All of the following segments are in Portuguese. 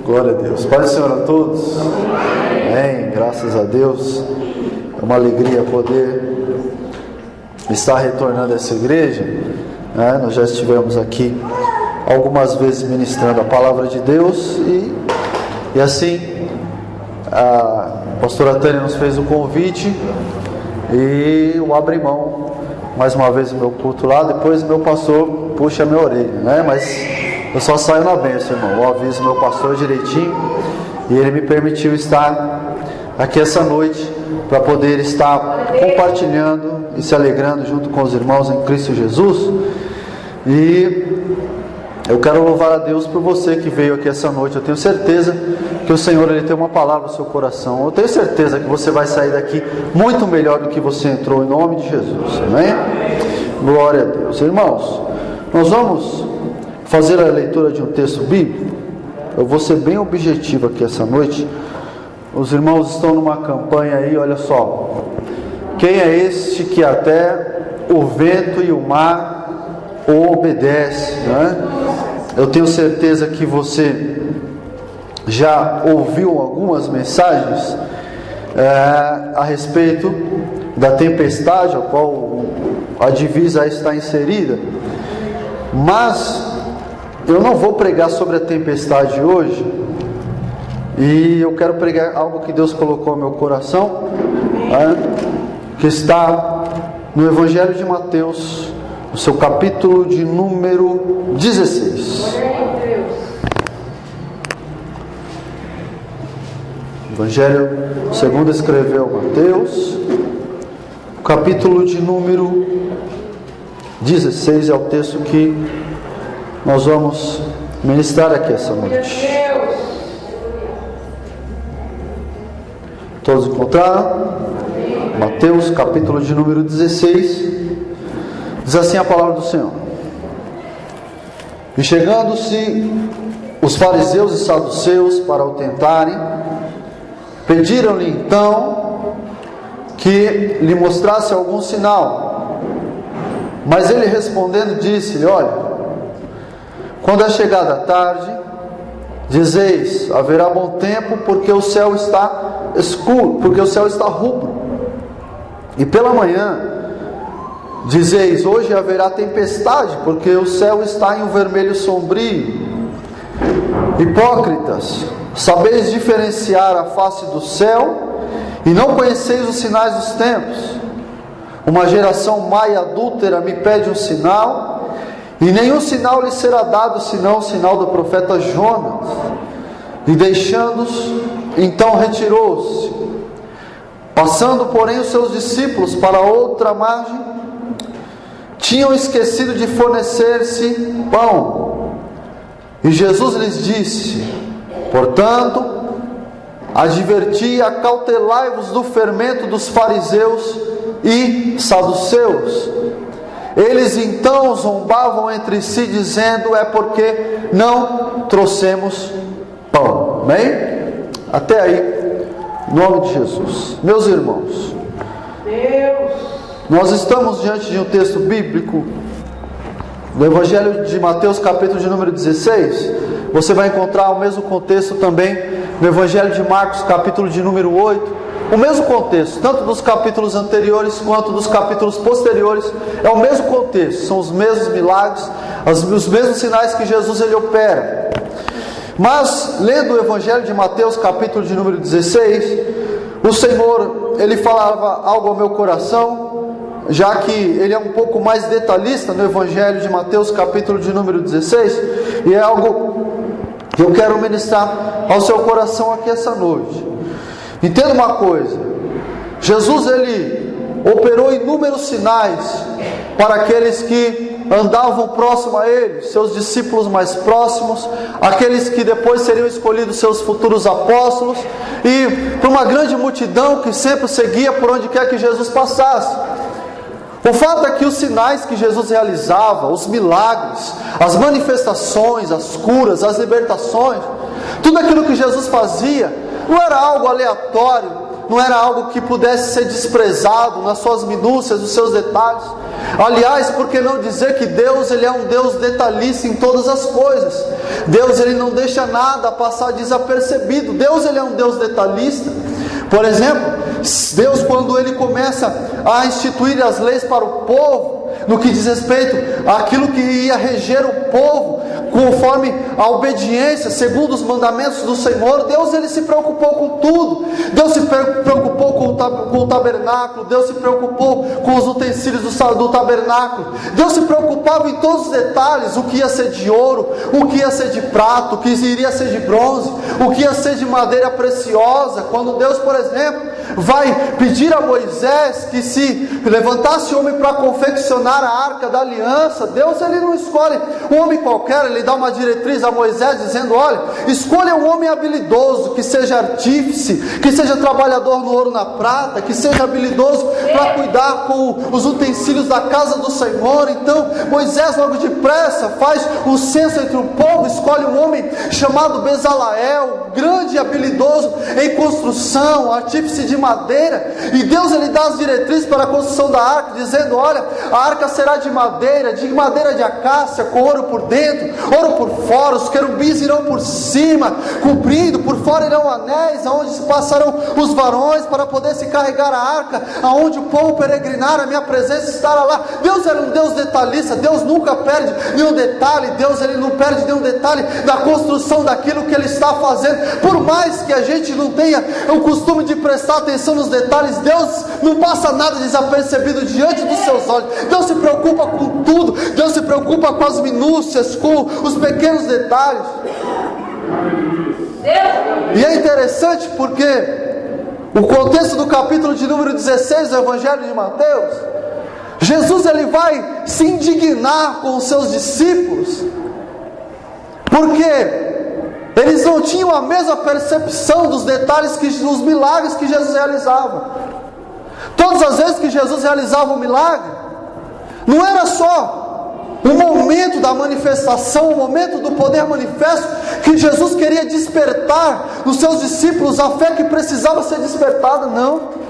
Glória a Deus. Pai do Senhor a todos. Amém. Graças a Deus. É uma alegria poder estar retornando a essa igreja. Nós já estivemos aqui algumas vezes ministrando a palavra de Deus e assim a pastora Tânia nos fez o convite e eu abri mão mais uma vez do meu culto lá. Depois meu pastor puxa a minha orelha, mas eu só saio na bênção, irmão. Eu aviso meu pastor direitinho e ele me permitiu estar aqui essa noite para poder estar compartilhando e se alegrando junto com os irmãos em Cristo Jesus. E eu quero louvar a Deus por você que veio aqui essa noite. Eu tenho certeza que o Senhor ele tem uma palavra no seu coração. Eu tenho certeza que você vai sair daqui muito melhor do que você entrou, em nome de Jesus. Amém? Glória a Deus. Irmãos, nós vamos fazer a leitura de um texto bíblico. Eu vou ser bem objetivo aqui essa noite. Os irmãos estão numa campanha aí, olha só. Quem é este que até o vento e o mar o obedece, Eu tenho certeza que você já ouviu algumas mensagens a respeito da tempestade, a qual a divisa está inserida. Mas eu não vou pregar sobre a tempestade hoje, e eu quero pregar algo que Deus colocou no meu coração, que está no Evangelho de Mateus, no seu capítulo de número 16. Evangelho segundo escreveu Mateus, capítulo de número 16 é o texto que nós vamos ministrar aqui essa noite. Todos encontraram? Mateus, capítulo de número 16. Diz assim a palavra do Senhor: E chegando-se os fariseus e saduceus para o tentarem, pediram-lhe então que lhe mostrasse algum sinal. Mas ele respondendo disse-lhe: Olha, quando é chegada a tarde, dizeis, haverá bom tempo, porque o céu está escuro, porque o céu está rubro. E pela manhã, dizeis, hoje haverá tempestade, porque o céu está em um vermelho sombrio. Hipócritas, sabeis diferenciar a face do céu, e não conheceis os sinais dos tempos. Uma geração má e adúltera me pede um sinal, e nenhum sinal lhe será dado, senão o sinal do profeta Jonas. E deixando-os, então retirou-se. Passando, porém, os seus discípulos para outra margem, tinham esquecido de fornecer-se pão. E Jesus lhes disse: Portanto, adverti e acautelai-vos do fermento dos fariseus e saduceus. Eles então zombavam entre si, dizendo: É porque não trouxemos pão. Amém? Até aí, em nome de Jesus. Meus irmãos, nós estamos diante de um texto bíblico do Evangelho de Mateus, capítulo de número 16. Você vai encontrar o mesmo contexto também no Evangelho de Marcos, capítulo de número 8. O mesmo contexto, tanto dos capítulos anteriores quanto dos capítulos posteriores, é o mesmo contexto, são os mesmos milagres, os mesmos sinais que Jesus ele opera. Mas, lendo o Evangelho de Mateus, capítulo de número 16, o Senhor, ele falava algo ao meu coração, já que ele é um pouco mais detalhista no Evangelho de Mateus, capítulo de número 16, e é algo que eu quero ministrar ao seu coração aqui essa noite. Entenda uma coisa, Jesus ele operou inúmeros sinais para aqueles que andavam próximo a ele, seus discípulos mais próximos, aqueles que depois seriam escolhidos seus futuros apóstolos, e para uma grande multidão que sempre seguia por onde quer que Jesus passasse. O fato é que os sinais que Jesus realizava, os milagres, as manifestações, as curas, as libertações, tudo aquilo que Jesus fazia, não era algo aleatório, não era algo que pudesse ser desprezado nas suas minúcias, nos seus detalhes. Aliás, por que não dizer que Deus, Ele é um Deus detalhista em todas as coisas? Deus, Ele não deixa nada passar desapercebido. Deus, Ele é um Deus detalhista. Por exemplo, Deus, quando Ele começa a instituir as leis para o povo, no que diz respeito àquilo que ia reger o povo, conforme a obediência, segundo os mandamentos do Senhor, Deus, Ele se preocupou com tudo. Deus se preocupou com o tabernáculo, Deus se preocupou com os utensílios do tabernáculo, Deus se preocupava em todos os detalhes, o que ia ser de ouro, o que ia ser de prata, o que iria ser de bronze, o que ia ser de madeira preciosa. Quando Deus, por exemplo, vai pedir a Moisés que se levantasse homem para confeccionar a arca da aliança, Deus, Ele não escolhe um homem qualquer. Ele dá uma diretriz a Moisés dizendo: olha, escolha um homem habilidoso, que seja artífice, que seja trabalhador no ouro, na prata, que seja habilidoso para cuidar com os utensílios da casa do Senhor. Então Moisés logo depressa faz o censo entre o povo, escolhe um homem chamado Bezalael, grande e habilidoso em construção, artífice de madeira, e Deus, Ele dá as diretrizes para a construção da arca, dizendo: olha, a arca será de madeira de acácia, com ouro por dentro, ouro por fora, os querubins irão por cima, cobrindo, por fora irão anéis, aonde se passarão os varões para poder se carregar a arca, aonde o povo peregrinar, a minha presença estará lá. Deus era um Deus detalhista. Deus nunca perde nenhum detalhe. Deus, Ele não perde nenhum detalhe da construção daquilo que Ele está fazendo. Por mais que a gente não tenha o costume de prestar atenção nos detalhes, Deus não passa nada desapercebido diante dos seus olhos. Deus se preocupa com tudo. Deus se preocupa com as minúcias, com os pequenos detalhes. E é interessante porque o contexto do capítulo de número 16 do Evangelho de Mateus, Jesus, Ele vai se indignar com os seus discípulos, porque eles não tinham a mesma percepção dos detalhes, dos milagres que Jesus realizava. Todas as vezes que Jesus realizava um milagre, não era só o momento da manifestação, o momento do poder manifesto, que Jesus queria despertar nos seus discípulos a fé que precisava ser despertada. Não.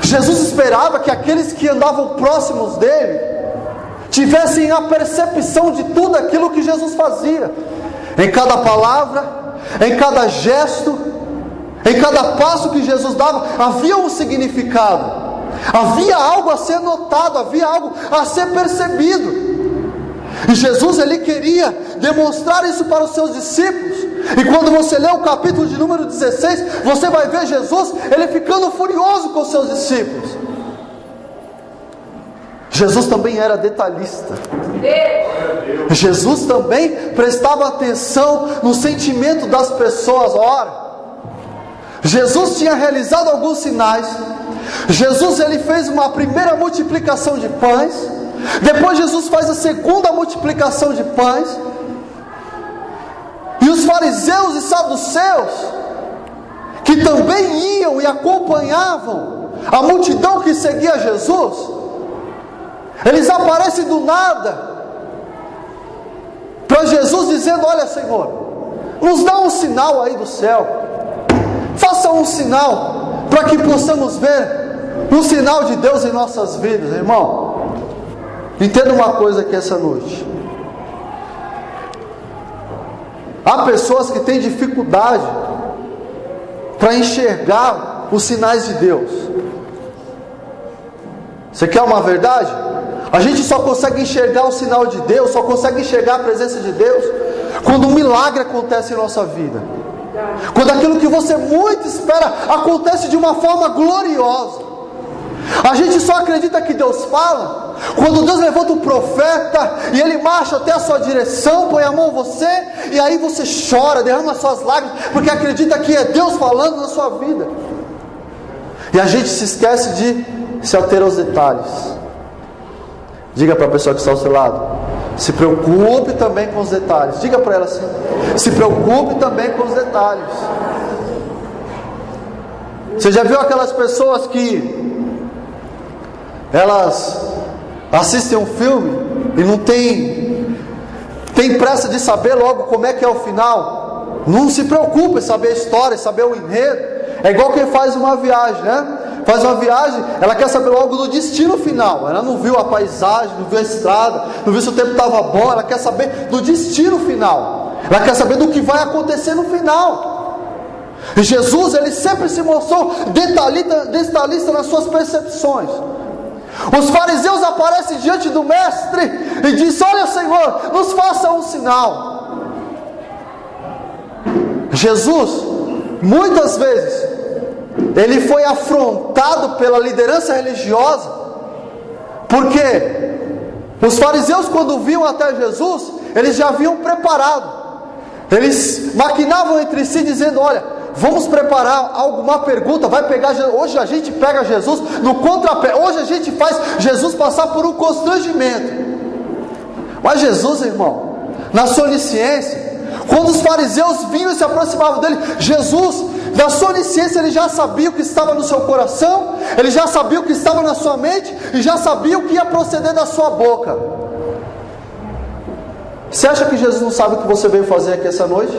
Jesus esperava que aqueles que andavam próximos dele tivessem a percepção de tudo aquilo que Jesus fazia. Em cada palavra, em cada gesto, em cada passo que Jesus dava, havia um significado, havia algo a ser notado, havia algo a ser percebido. E Jesus, Ele queria demonstrar isso para os seus discípulos. E quando você lê o capítulo de número 16, você vai ver Jesus, Ele ficando furioso com os seus discípulos. Jesus também era detalhista. Jesus também prestava atenção no sentimento das pessoas. Ora, Jesus tinha realizado alguns sinais. Jesus, Ele fez uma primeira multiplicação de pães. Depois Jesus faz a segunda multiplicação de pães. E os fariseus e saduceus, que também iam e acompanhavam a multidão que seguia Jesus, eles aparecem do nada para Jesus, dizendo: olha, Senhor, nos dá um sinal aí do céu, faça um sinal para que possamos ver um sinal de Deus em nossas vidas. Irmão, entenda uma coisa aqui essa noite: há pessoas que têm dificuldade para enxergar os sinais de Deus. Você quer uma verdade? A gente só consegue enxergar o sinal de Deus, só consegue enxergar a presença de Deus quando um milagre acontece em nossa vida, quando aquilo que você muito espera acontece de uma forma gloriosa. A gente só acredita que Deus fala quando Deus levanta um profeta e ele marcha até a sua direção, põe a mão em você, e aí você chora, derrama suas lágrimas, porque acredita que é Deus falando na sua vida. E a gente se esquece de se ater aos detalhes. Diga para a pessoa que está ao seu lado: se preocupe também com os detalhes. Diga para ela assim: se preocupe também com os detalhes. Você já viu aquelas pessoas que elas assistem um filme e não tem pressa de saber logo como é que é o final? Não se preocupa em saber a história, em saber o enredo. é igual quem faz uma viagem, né? Faz uma viagem, ela quer saber logo do destino final. Ela não viu a paisagem, não viu a estrada, não viu se o tempo estava bom. Ela quer saber do destino final. Ela quer saber do que vai acontecer no final. E Jesus, ele sempre se mostrou detalhista nas suas percepções. Os fariseus aparecem diante do mestre e dizem: olha, Senhor, nos faça um sinal. Jesus, muitas vezes, ele foi afrontado pela liderança religiosa, porque os fariseus, quando vinham até Jesus, eles já vinham preparados. Eles maquinavam entre si, dizendo: olha, vamos preparar alguma pergunta, vai pegar, hoje a gente pega Jesus no contrapé, hoje a gente faz Jesus passar por um constrangimento. Mas Jesus, irmão, na sua onisciência, quando os fariseus vinham e se aproximavam dele, Jesus, na sua onisciência, ele já sabia o que estava no seu coração, ele já sabia o que estava na sua mente, e já sabia o que ia proceder da sua boca. Você acha que Jesus não sabe o que você veio fazer aqui essa noite?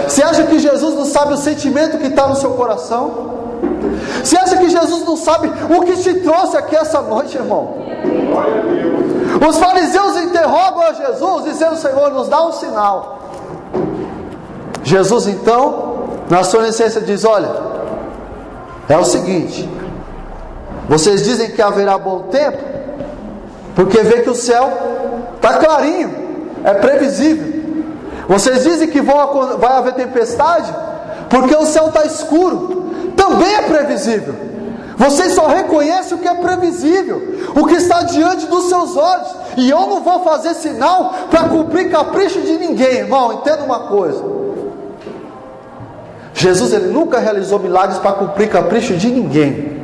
Você acha que Jesus não sabe o sentimento que está no seu coração? Você acha que Jesus não sabe o que te trouxe aqui essa noite, irmão? Os fariseus interrogam a Jesus, dizendo: Senhor, nos dá um sinal. Jesus, então, na sua onisciência, diz: olha, é o seguinte, vocês dizem que haverá bom tempo, porque vê que o céu está clarinho, é previsível. Vocês dizem que vai haver tempestade, porque o céu está escuro, também é previsível. Vocês só reconhecem o que é previsível, o que está diante dos seus olhos. E eu não vou fazer sinal para cumprir capricho de ninguém, irmão. Entenda uma coisa: Jesus, ele nunca realizou milagres para cumprir capricho de ninguém.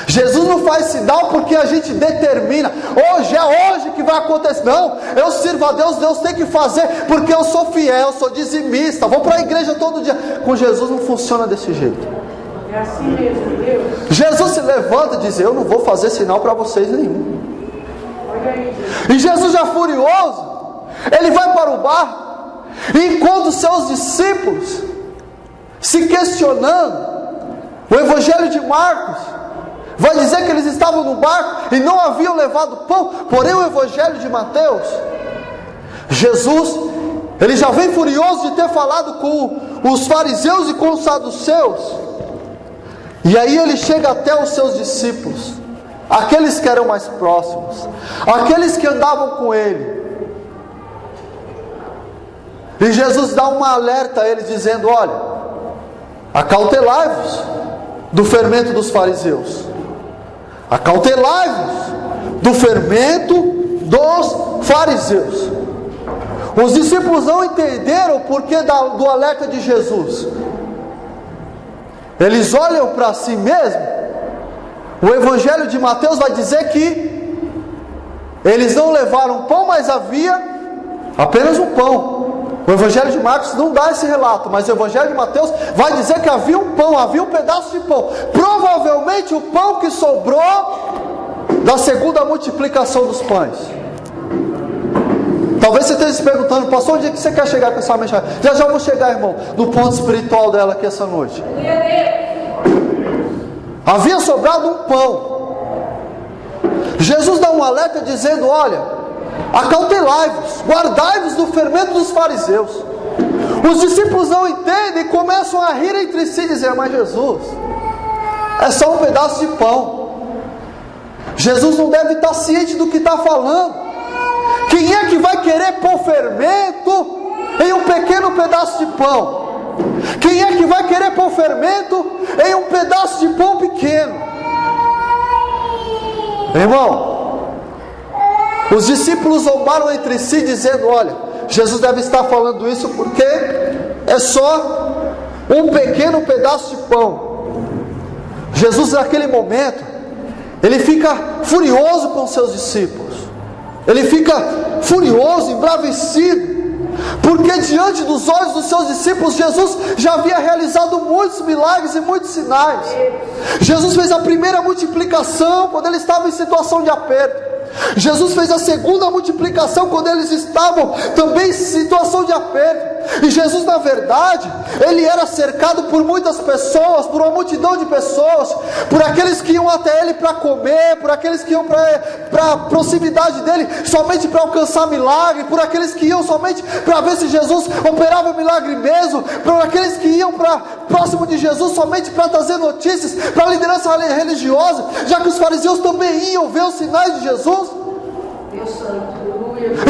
Jesus não faz sinal porque a gente determina: hoje é hoje que vai acontecer. Não, eu sirvo a Deus, Deus tem que fazer, porque eu sou fiel, sou dizimista, vou para a igreja todo dia. Com Jesus não funciona desse jeito. É assim mesmo, Deus. Jesus se levanta e diz: eu não vou fazer sinal para vocês nenhum. Olha aí, E Jesus, já furioso, ele vai para o barco e encontra os seus discípulos se questionando. O Evangelho de Marcos vai dizer que eles estavam no barco e não haviam levado pão. Porém, o Evangelho de Mateus, Jesus, ele já vem furioso de ter falado com os fariseus e com os saduceus. E aí ele chega até os seus discípulos, aqueles que eram mais próximos, aqueles que andavam com ele. E Jesus dá uma alerta a eles, dizendo: olha, acautelai-vos do fermento dos fariseus, acautelai-vos do fermento dos fariseus. Os discípulos não entenderam o porquê do alerta de Jesus. Eles olham para si mesmos. O Evangelho de Mateus vai dizer que eles não levaram pão, mas havia apenas um pão. O Evangelho de Marcos não dá esse relato, mas o Evangelho de Mateus vai dizer que havia um pão, havia um pedaço de pão. Provavelmente o pão que sobrou da segunda multiplicação dos pães. Talvez você esteja se perguntando: pastor, onde é que você quer chegar com essa mensagem? Já vou chegar, irmão, no ponto espiritual dela aqui essa noite. Havia sobrado um pão. Jesus dá um alerta dizendo: olha, acautelai-vos, guardai-vos do fermento dos fariseus. Os discípulos não entendem e começam a rir entre si, dizer: mas Jesus, é só um pedaço de pão. Jesus não deve estar ciente do que está falando. Quem é que vai querer pôr fermento em um pequeno pedaço de pão? Quem é que vai querer pôr fermento em um pedaço de pão pequeno? Irmão, os discípulos zombaram entre si, dizendo: olha, Jesus deve estar falando isso porque é só um pequeno pedaço de pão. Jesus, naquele momento, ele fica furioso com os seus discípulos. Ele fica furioso, embravecido, porque diante dos olhos dos seus discípulos, Jesus já havia realizado muitos milagres e muitos sinais. Jesus fez a primeira multiplicação quando ele estava em situação de aperto. Jesus fez a segunda multiplicação quando eles estavam também em situação de aperto. E Jesus, na verdade, ele era cercado por muitas pessoas, por uma multidão de pessoas, por aqueles que iam até ele para comer, por aqueles que iam para a proximidade dele somente para alcançar milagre, por aqueles que iam somente para ver se Jesus operava milagre mesmo, por aqueles que iam para próximo de Jesus somente para trazer notícias para a liderança religiosa, já que os fariseus também iam ver os sinais de Jesus. Deus Santo.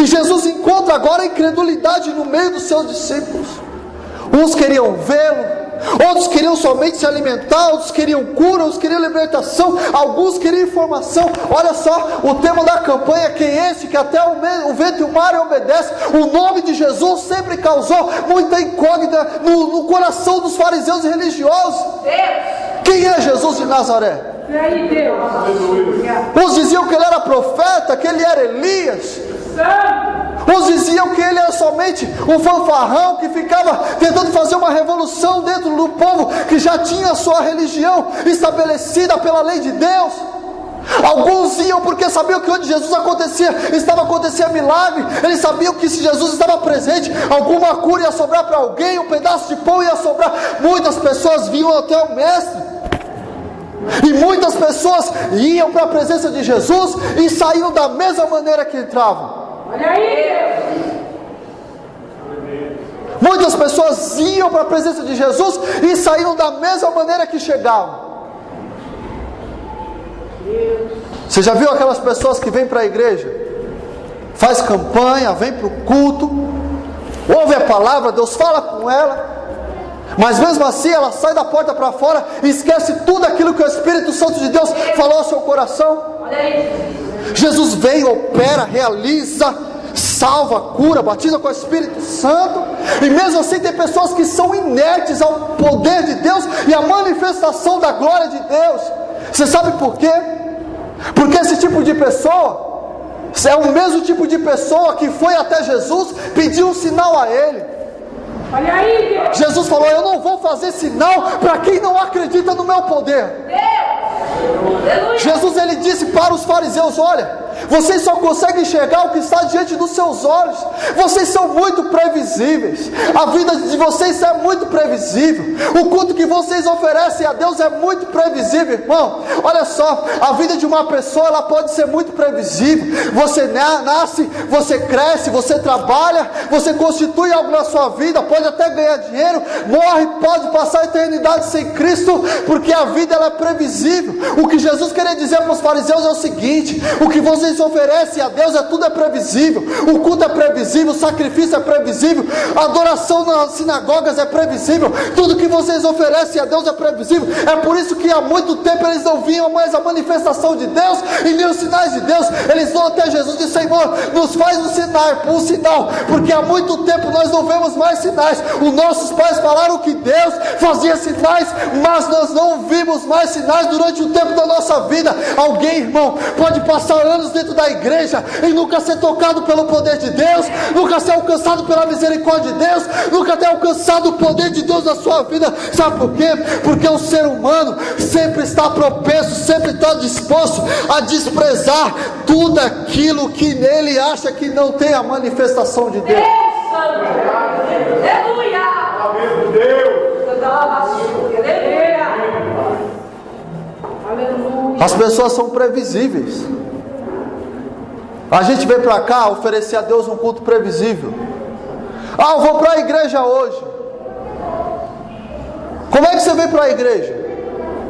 E Jesus encontra agora a incredulidade no meio dos seus discípulos. Uns queriam vê-lo, outros queriam somente se alimentar, outros queriam cura, outros queriam libertação, alguns queriam informação. Olha só, o tema da campanha que é esse, que até o vento e o mar obedecem. O nome de Jesus sempre causou muita incógnita no coração dos fariseus e religiosos. Deus. Quem é Jesus de Nazaré? E aí, Deus? Uns diziam que ele era profeta, que ele era Elias. Santo. Uns diziam que ele era somente um fanfarrão que ficava tentando fazer uma revolução dentro do povo que já tinha a sua religião estabelecida pela lei de Deus. Alguns iam porque sabiam que onde Jesus estava acontecendo milagre. Eles sabiam que se Jesus estava presente, alguma cura ia sobrar para alguém, um pedaço de pão ia sobrar. Muitas pessoas vinham até o mestre, e muitas pessoas iam para a presença de Jesus e saíam da mesma maneira que entravam. Olha aí, Deus. Muitas pessoas iam para a presença de Jesus e saíam da mesma maneira que chegavam. Você já viu aquelas pessoas que vêm para a igreja, faz campanha, vem para o culto, ouve a palavra, Deus fala com ela, mas mesmo assim ela sai da porta para fora e esquece tudo aquilo que o Espírito Santo de Deus falou ao seu coração? Olha aí. Jesus vem, opera, realiza, salva, cura, batiza com o Espírito Santo, e mesmo assim tem pessoas que são inertes ao poder de Deus e à manifestação da glória de Deus. Você sabe por quê? Porque esse tipo de pessoa é o mesmo tipo de pessoa que foi até Jesus, pediu um sinal a ele. Olha aí, Deus. Jesus falou: eu não vou fazer sinal para quem não acredita no meu poder. Deus. Jesus, ele disse para os fariseus: olha, vocês só conseguem enxergar o que está diante dos seus olhos. Vocês são muito previsíveis. A vida de vocês é muito previsível. O culto que vocês oferecem a Deus é muito previsível, irmão. Olha só, a vida de uma pessoa, ela pode ser muito previsível. Você nasce, você cresce, você trabalha, você constitui algo na sua vida, pode até ganhar dinheiro, morre, pode passar a eternidade sem Cristo, porque a vida, ela é previsível. O que Jesus queria dizer para os fariseus é o seguinte: o que vocês oferecem a Deus tudo é previsível. O culto é previsível, o sacrifício é previsível, a adoração nas sinagogas é previsível, tudo que vocês oferecem a Deus é previsível. É por isso que há muito tempo eles não viam mais a manifestação de Deus e nem os sinais de Deus. Eles vão até Jesus e dizem: Senhor, nos faz um sinal, porque há muito tempo nós não vemos mais sinais. Os nossos pais falaram que Deus fazia sinais, mas nós não vimos mais sinais durante o tempo da nossa vida. Alguém, irmão, pode passar anos dentro da igreja e nunca ser tocado pelo poder de Deus, nunca ser alcançado pela misericórdia de Deus, nunca ter alcançado o poder de Deus na sua vida. Sabe por quê? Porque o ser humano sempre está propenso, sempre está disposto a desprezar tudo aquilo que nele acha que não tem a manifestação de Deus. Aleluia. Aleluia. As pessoas são previsíveis. A gente vem para cá oferecer a Deus um culto previsível. Eu vou para a igreja hoje. Como é que você vem para a igreja?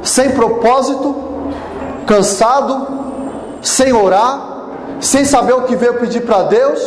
Sem propósito, cansado, sem orar, sem saber o que veio pedir para Deus.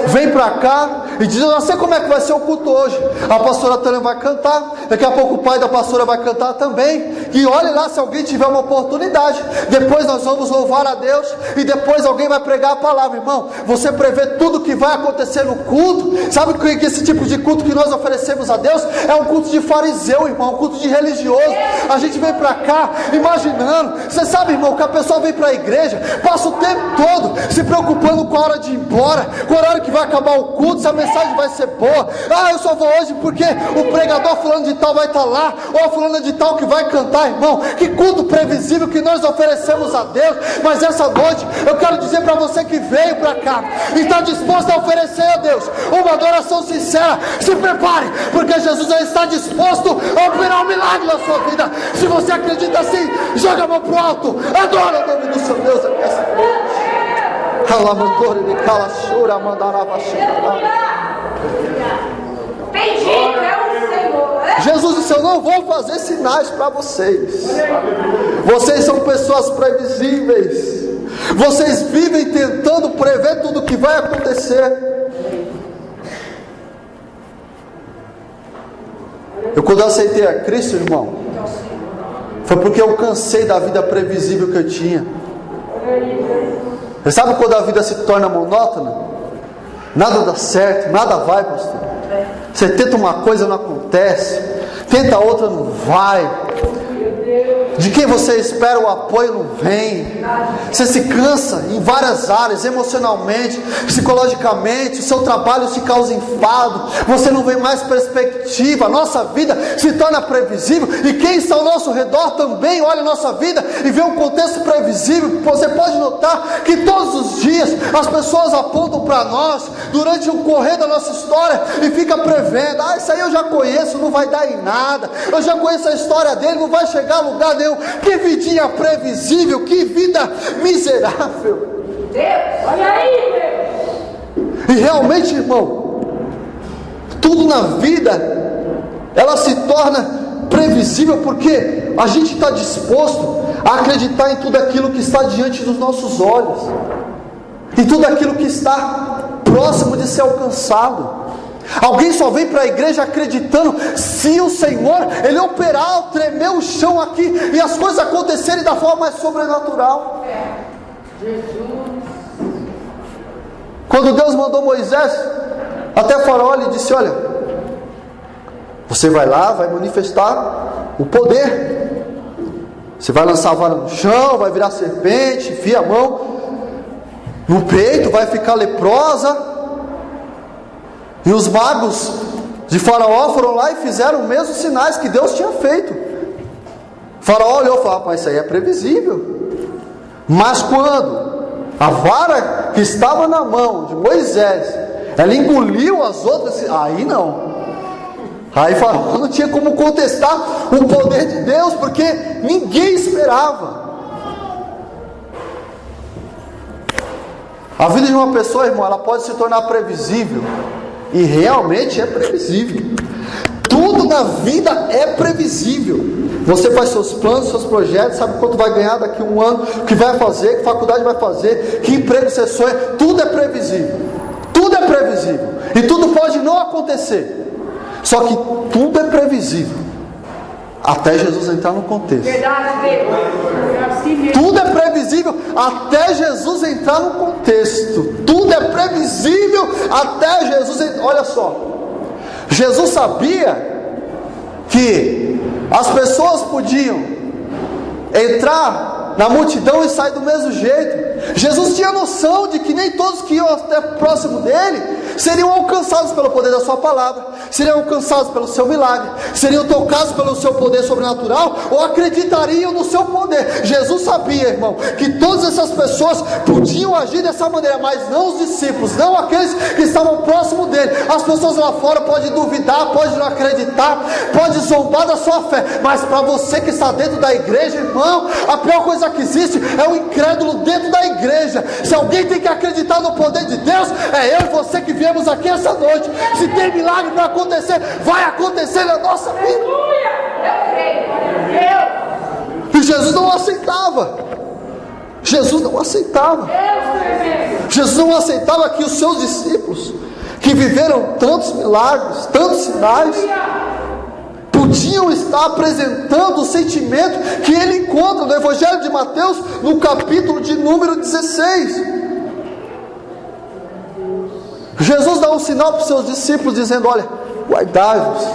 Vem para cá e diz: eu não sei como é que vai ser o culto hoje. A pastora Tânia vai cantar, daqui a pouco o pai da pastora vai cantar também, e olhe lá se alguém tiver uma oportunidade. Depois nós vamos louvar a Deus, e depois alguém vai pregar a palavra. Irmão, você prevê tudo que vai acontecer no culto. Sabe que esse tipo de culto que nós oferecemos a Deus é um culto de fariseu, irmão, um culto de religioso. A gente vem para cá imaginando. Você sabe, irmão, que a pessoa vem para a igreja, passa o tempo todo se preocupando com a hora de ir embora, com a hora que vai acabar o culto, se a mensagem vai ser boa. Eu só vou hoje porque o pregador fulano de tal vai estar lá, ou a fulana de tal que vai cantar. imaginar, irmão, que culto previsível que nós oferecemos a Deus. Mas essa noite eu quero dizer para você que veio para cá e está disposto a oferecer a Deus uma adoração sincera, se prepare, porque Jesus já está disposto a operar um milagre na sua vida. Se você acredita assim, joga a mão pro alto, adora o nome do seu Deus aqui essa noite. Jesus disse: eu não vou fazer sinais para vocês. Vocês são pessoas previsíveis. Vocês vivem tentando prever tudo o que vai acontecer. Quando eu aceitei a Cristo, irmão, foi porque eu cansei da vida previsível que eu tinha. Você sabe quando a vida se torna monótona? Nada dá certo, nada vai, pastor. Você tenta uma coisa, não acontece. Tenta outra, não vai. De quem você espera o apoio, não vem. Você se cansa em várias áreas, emocionalmente, psicologicamente. O seu trabalho se causa enfado. Você não vê mais perspectiva. A nossa vida se torna previsível. E quem está ao nosso redor também olha a nossa vida e vê um contexto previsível. Você pode notar que todos os dias as pessoas apontam para nós durante o correr da nossa história e fica prevendo: isso aí eu já conheço, não vai dar em nada. Eu já conheço a história dele, não vai chegar a lugar nenhum. Que vidinha previsível, que vida miserável. Deus, olha aí, Deus. E realmente, irmão, tudo na vida ela se torna previsível porque a gente está disposto a acreditar em tudo aquilo que está diante dos nossos olhos, em tudo aquilo que está próximo de ser alcançado. Alguém só vem para a igreja acreditando se o Senhor, Ele operar, tremer o chão aqui e as coisas acontecerem da forma mais sobrenatural. Quando Deus mandou Moisés até Faraó, Ele disse: olha, você vai lá, vai manifestar o poder. Você vai lançar a vara no chão, vai virar serpente, enfia a mão no peito, vai ficar leprosa. E os magos de Faraó foram lá e fizeram os mesmos sinais que Deus tinha feito. Faraó olhou e falou: isso aí é previsível. Mas quando a vara que estava na mão de Moisés, ela engoliu as outras, aí não. Aí Faraó não tinha como contestar o poder de Deus, porque ninguém esperava. A vida de uma pessoa, irmão, ela pode se tornar previsível. E realmente é previsível. Tudo na vida é previsível. Você faz seus planos, seus projetos, sabe quanto vai ganhar daqui a um ano, o que vai fazer, que faculdade vai fazer, que emprego você sonha. Tudo é previsível. Tudo é previsível. E tudo pode não acontecer. Só que tudo é previsível até Jesus entrar no contexto. Tudo é previsível até Jesus entrar no contexto. Tudo é previsível até Jesus entrar. Olha só, Jesus sabia que as pessoas podiam entrar na multidão e sair do mesmo jeito. Jesus tinha noção de que nem todos que iam até próximo dele seriam alcançados pelo poder da sua palavra, seriam alcançados pelo seu milagre, seriam tocados pelo seu poder sobrenatural, ou acreditariam no seu poder. Jesus sabia, irmão, que todas essas pessoas podiam agir dessa maneira, mas não os discípulos, não aqueles que estavam próximo dele. As pessoas lá fora podem duvidar, podem não acreditar, podem zombar da sua fé, mas para você que está dentro da igreja, irmão, a pior coisa que existe é o incrédulo dentro da igreja. Se alguém tem que acreditar no poder de Deus, é eu e você que viemos aqui essa noite. Se tem milagre para acontecer, vai acontecer na nossa vida. E Jesus não aceitava. Jesus não aceitava. Jesus não aceitava que os seus discípulos, que viveram tantos milagres, tantos sinais, podiam estar apresentando o sentimento que ele encontra no Evangelho de Mateus, no capítulo de número 16. Jesus dá um sinal para os seus discípulos, dizendo: olha, guardai-vos,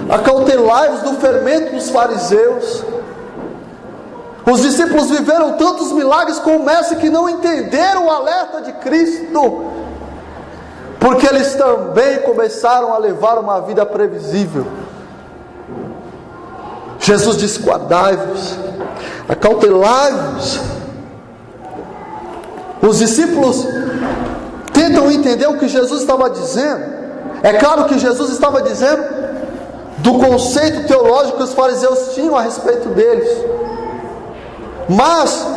acautelai-vos do fermento dos fariseus. Os discípulos viveram tantos milagres com o mestre que não entenderam o alerta de Cristo, porque eles também começaram a levar uma vida previsível. Jesus diz: guardai-vos, acautelai-vos. Os discípulos tentam entender o que Jesus estava dizendo. É claro que Jesus estava dizendo do conceito teológico que os fariseus tinham a respeito deles. Mas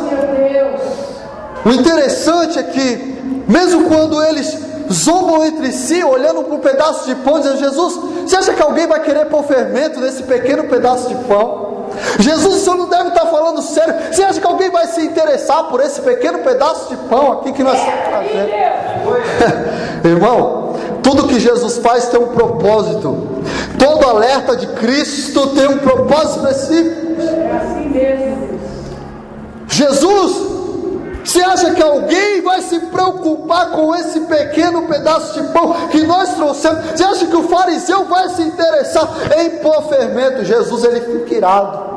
o interessante é que, mesmo quando eles zombam entre si, olhando para um pedaço de pão, dizendo: Jesus, você acha que alguém vai querer pôr fermento nesse pequeno pedaço de pão? Jesus, o senhor não deve estar falando sério. Você acha que alguém vai se interessar por esse pequeno pedaço de pão aqui que nós estamos fazendo? Irmão, tudo que Jesus faz tem um propósito. Todo alerta de Cristo tem um propósito específico. É assim mesmo. Jesus, você acha que alguém vai se preocupar com esse pequeno pedaço de pão que nós trouxemos? Você acha que o fariseu vai se interessar em pôr fermento? Jesus, ele fica irado.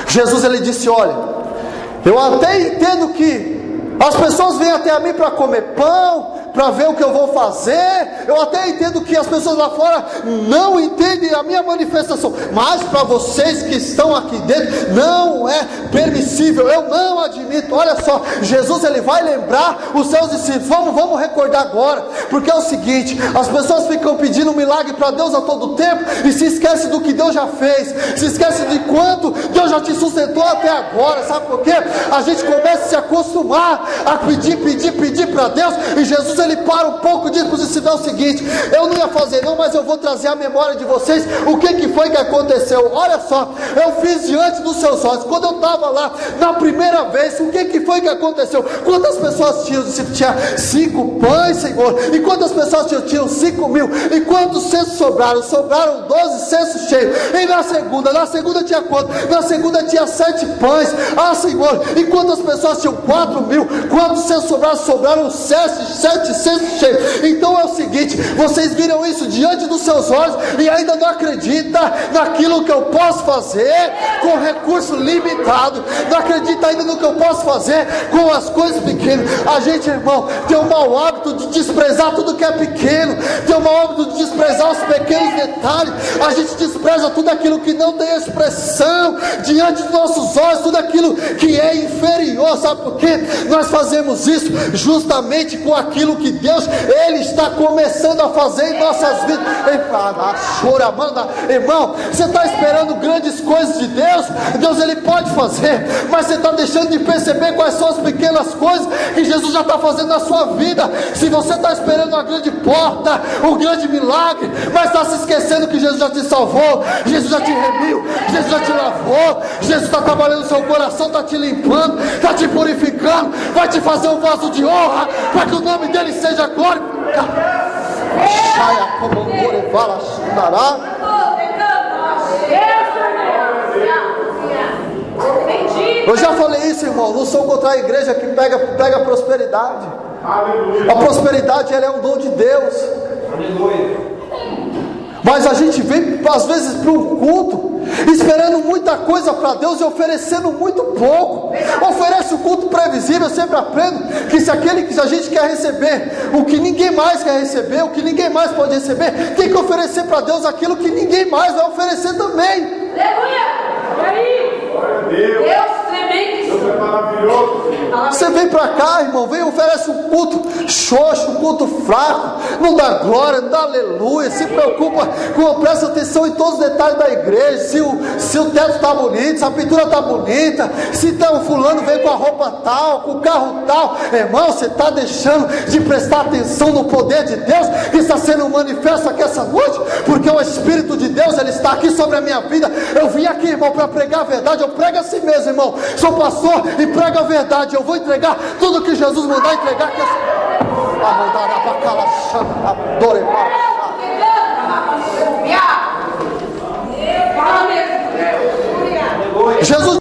Jesus, ele disse: olha, eu até entendo que as pessoas vêm até a mim para comer pão, para ver o que eu vou fazer. Eu até entendo que as pessoas lá fora não entendem a minha manifestação, mas para vocês que estão aqui dentro, não é permissível. Eu não admito. Olha só, Jesus, ele vai lembrar os seus discípulos. Vamos recordar agora, porque é o seguinte: as pessoas ficam pedindo um milagre para Deus a todo tempo e se esquecem do que Deus já fez, se esquecem de quanto Deus já te sustentou até agora. Sabe por quê? A gente começa a se acostumar a pedir para Deus, e Jesus, ele para um pouco e diz para os discípulos: é o seguinte, eu não ia fazer não, mas eu vou trazer à memória de vocês o que foi que aconteceu. Olha só, eu fiz diante dos seus olhos, quando eu estava lá na primeira vez, o que foi que aconteceu? Quantas pessoas tinham? Tinha 5 pães, Senhor. E quantas pessoas tinham? 5.000. E quantos cestos sobraram? Sobraram 12 cestos cheios. E na segunda tinha quanto? Na segunda tinha 7 pães. Ah, Senhor, e quantas pessoas tinham? 4.000. Quantos cestos sobraram? Sobraram 7 cestos cheios. Então é o seguinte: vocês viram isso diante dos seus olhos e ainda não acredita naquilo que eu posso fazer com recurso limitado, não acredita ainda no que eu posso fazer com as coisas pequenas. A gente, irmão, tem o mau hábito de desprezar tudo que é pequeno, tem o mau hábito de desprezar os pequenos detalhes. A gente despreza tudo aquilo que não tem expressão diante dos nossos olhos, tudo aquilo que é inferior. Sabe por quê? Nós fazemos isso justamente com aquilo que Deus, ele está começando a fazer em nossas vidas. Irmão, você está esperando grandes coisas de Deus? Deus, ele pode fazer, mas você está deixando de perceber quais são as pequenas coisas que Jesus já está fazendo na sua vida. Se você está esperando uma grande porta, um grande milagre, mas está se esquecendo que Jesus já te salvou, Jesus já te remiu, Jesus já te lavou, Jesus está trabalhando no seu coração, está te limpando, está te purificando, vai te fazer um vaso de honra, para que o nome dele seja glorificado. Eu já falei isso, irmão. Não sou contra a igreja que pega a prosperidade. A prosperidade, ela é um dom de Deus. Mas a gente vem às vezes para um culto esperando muita coisa para Deus e oferecendo muito pouco. Oferece o culto previsível. Eu sempre aprendo que se a gente quer receber o que ninguém mais quer receber, o que ninguém mais pode receber, tem que oferecer para Deus aquilo que ninguém mais vai oferecer também. Aleluia! E aí? Deus tremendo. Deus é maravilhoso. Você vem para cá, irmão, vem, oferece um culto xoxo, um culto fraco, não dá glória, não dá aleluia, se preocupa presta atenção em todos os detalhes da igreja, se o teto está bonito, se a pintura está bonita, se o fulano vem com a roupa tal, com o carro tal. Irmão, você está deixando de prestar atenção no poder de Deus que está sendo manifesto aqui essa noite, porque o Espírito de Deus, ele está aqui sobre a minha vida. Eu vim aqui, irmão, para pregar a verdade. Eu prego assim mesmo, irmão, sou pastor e prego a verdade. Eu vou entregar tudo que Jesus mandar entregar. Jesus